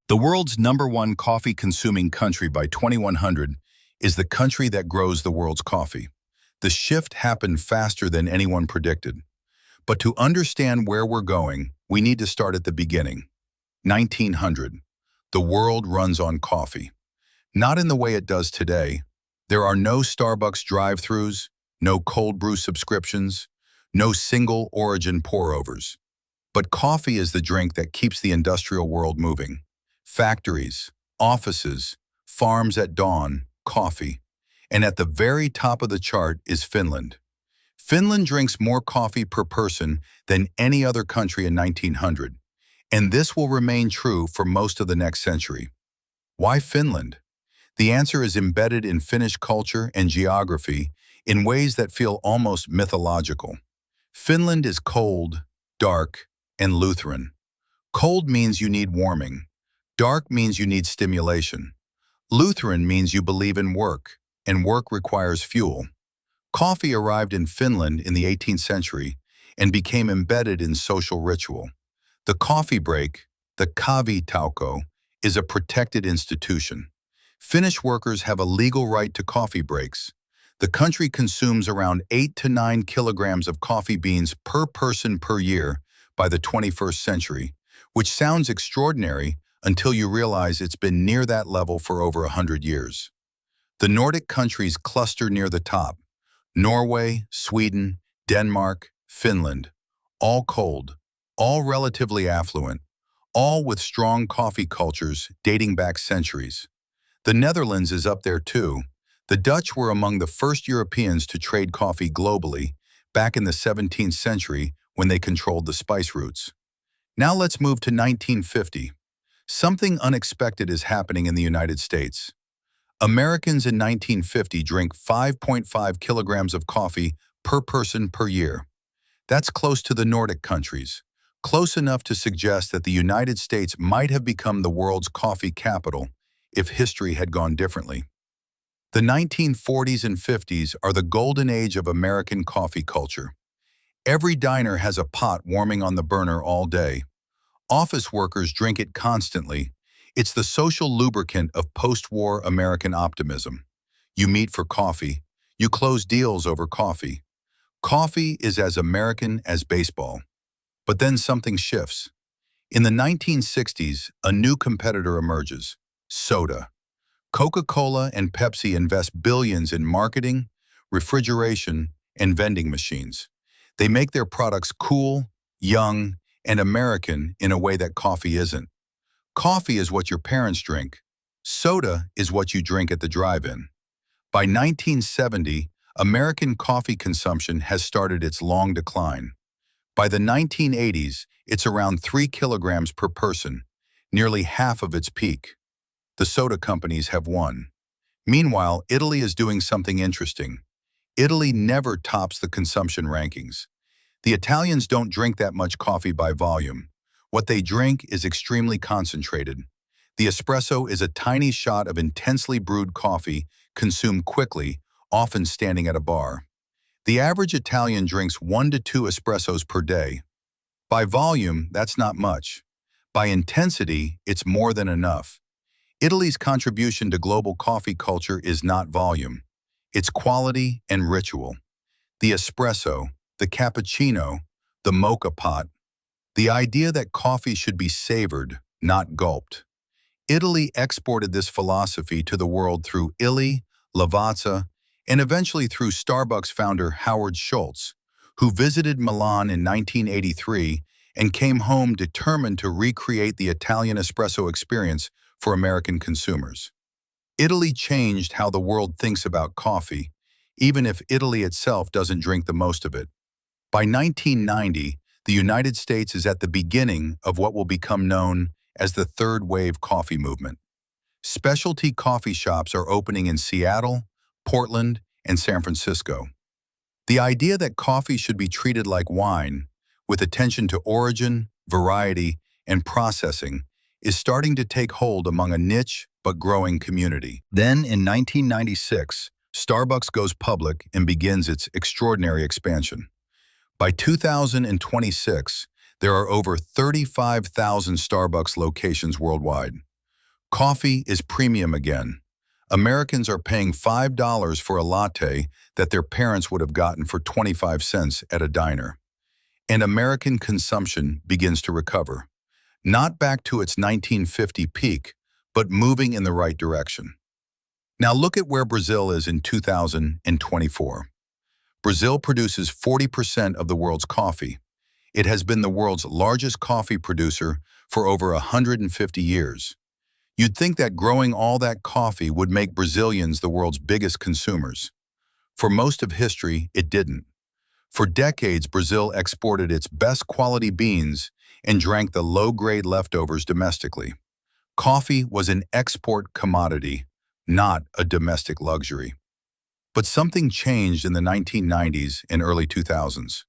The world's #1 coffee-consuming country by 2100 is the country that grows the world's coffee. The shift happened faster than anyone predicted. But to understand where we're going, we need to start at the beginning. 1900. The world runs on coffee. Not in the way it does today. There are no Starbucks drive-thrus, no cold brew subscriptions, no single origin pour-overs. But coffee is the drink that keeps the industrial world moving. Factories, offices, farms at dawn, coffee. And at the very top of the chart is Finland. Finland drinks more coffee per person than any other country in 1900. And this will remain true for most of the next century. Why Finland? The answer is embedded in Finnish culture and geography in ways that feel almost mythological. Finland is cold, dark, and Lutheran. Cold means you need warming. Dark means you need stimulation. Lutheran means you believe in work, and work requires fuel. Coffee arrived in Finland in the 18th century and became embedded in social ritual. The coffee break, the kahvitauko, is a protected institution. Finnish workers have a legal right to coffee breaks. The country consumes around 8 to 9 kilograms of coffee beans per person per year by the 21st century, which sounds extraordinary until you realize it's been near that level for over 100 years. The Nordic countries cluster near the top. Norway, Sweden, Denmark, Finland. All cold, all relatively affluent, all with strong coffee cultures dating back centuries. The Netherlands is up there too. The Dutch were among the first Europeans to trade coffee globally back in the 17th century when they controlled the spice routes. Now let's move to 1950. Something unexpected is happening in the United States. Americans in 1950 drink 5.5 kilograms of coffee per person per year. That's close to the Nordic countries, close enough to suggest that the United States might have become the world's coffee capital if history had gone differently. The 1940s and 50s are the golden age of American coffee culture. Every diner has a pot warming on the burner all day. Office workers drink it constantly. It's the social lubricant of post-war American optimism. You meet for coffee. You close deals over coffee. Coffee is as American as baseball. But then something shifts. In the 1960s, a new competitor emerges: soda. Coca-Cola and Pepsi invest billions in marketing, refrigeration, and vending machines. They make their products cool, young, and American in a way that coffee isn't. Coffee is what your parents drink. Soda is what you drink at the drive-in. By 1970, American coffee consumption has started its long decline. By the 1980s, it's around 3 kilograms per person, nearly half of its peak. The soda companies have won. Meanwhile, Italy is doing something interesting. Italy never tops the consumption rankings. The Italians don't drink that much coffee by volume. What they drink is extremely concentrated. The espresso is a tiny shot of intensely brewed coffee consumed quickly, often standing at a bar. The average Italian drinks 1 to 2 espressos per day. By volume, that's not much. By intensity, it's more than enough. Italy's contribution to global coffee culture is not volume. It's quality and ritual. The espresso, the cappuccino, the mocha pot. The idea that coffee should be savored, not gulped. Italy exported this philosophy to the world through Illy, Lavazza, and eventually through Starbucks founder Howard Schultz, who visited Milan in 1983 and came home determined to recreate the Italian espresso experience for American consumers. Italy changed how the world thinks about coffee, even if Italy itself doesn't drink the most of it. By 1990, the United States is at the beginning of what will become known as the third wave coffee movement. Specialty coffee shops are opening in Seattle, Portland, and San Francisco. The idea that coffee should be treated like wine, with attention to origin, variety, and processing, is starting to take hold among a niche but growing community. Then, in 1996, Starbucks goes public and begins its extraordinary expansion. By 2026, there are over 35,000 Starbucks locations worldwide. Coffee is premium again. Americans are paying $5 for a latte that their parents would have gotten for 25 cents at a diner. And American consumption begins to recover. Not back to its 1950 peak, but moving in the right direction. Now look at where Brazil is in 2024. Brazil produces 40% of the world's coffee. It has been the world's largest coffee producer for over 150 years. You'd think that growing all that coffee would make Brazilians the world's biggest consumers. For most of history, it didn't. For decades, Brazil exported its best quality beans and drank the low-grade leftovers domestically. Coffee was an export commodity, not a domestic luxury. But something changed in the 1990s and early 2000s.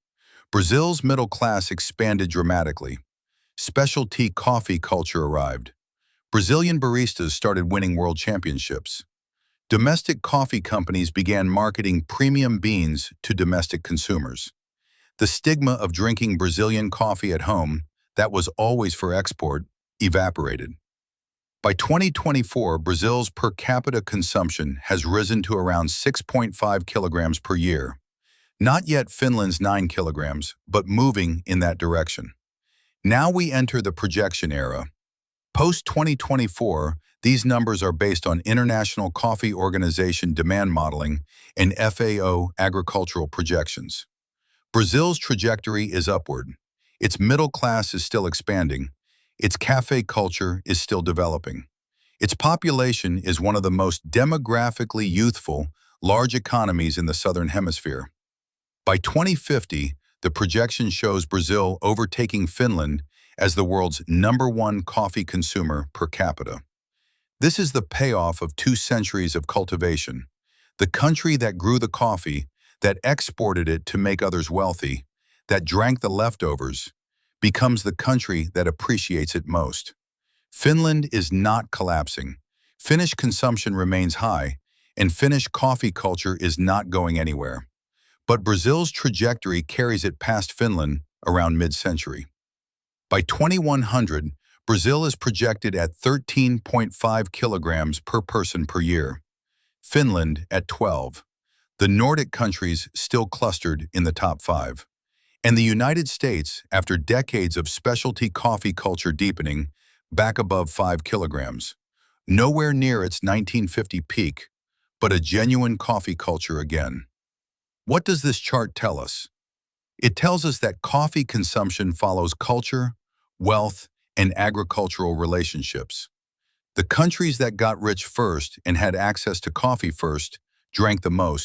Brazil's middle class expanded dramatically. Specialty coffee culture arrived. Brazilian baristas started winning world championships. Domestic coffee companies began marketing premium beans to domestic consumers. The stigma of drinking Brazilian coffee at home, that was always for export, evaporated. By 2024, Brazil's per capita consumption has risen to around 6.5 kilograms per year. Not yet Finland's 9 kilograms, but moving in that direction. Now we enter the projection era. Post-2024, these numbers are based on International Coffee Organization demand modeling and FAO agricultural projections. Brazil's trajectory is upward. Its middle class is still expanding. Its cafe culture is still developing. Its population is one of the most demographically youthful, large economies in the Southern Hemisphere. By 2050, the projection shows Brazil overtaking Finland as the world's #1 coffee consumer per capita. This is the payoff of 2 centuries of cultivation. The country that grew the coffee, that exported it to make others wealthy, that drank the leftovers, becomes the country that appreciates it most. Finland is not collapsing. Finnish consumption remains high, and Finnish coffee culture is not going anywhere. But Brazil's trajectory carries it past Finland around mid-century. By 2100, Brazil is projected at 13.5 kilograms per person per year. Finland at 12. The Nordic countries still clustered in the top 5. And the United States, after decades of specialty coffee culture deepening, back above 5 kilograms. Nowhere near its 1950 peak, but a genuine coffee culture again. What does this chart tell us? It tells us that coffee consumption follows culture, wealth, and agricultural relationships. The countries that got rich first and had access to coffee first drank the most,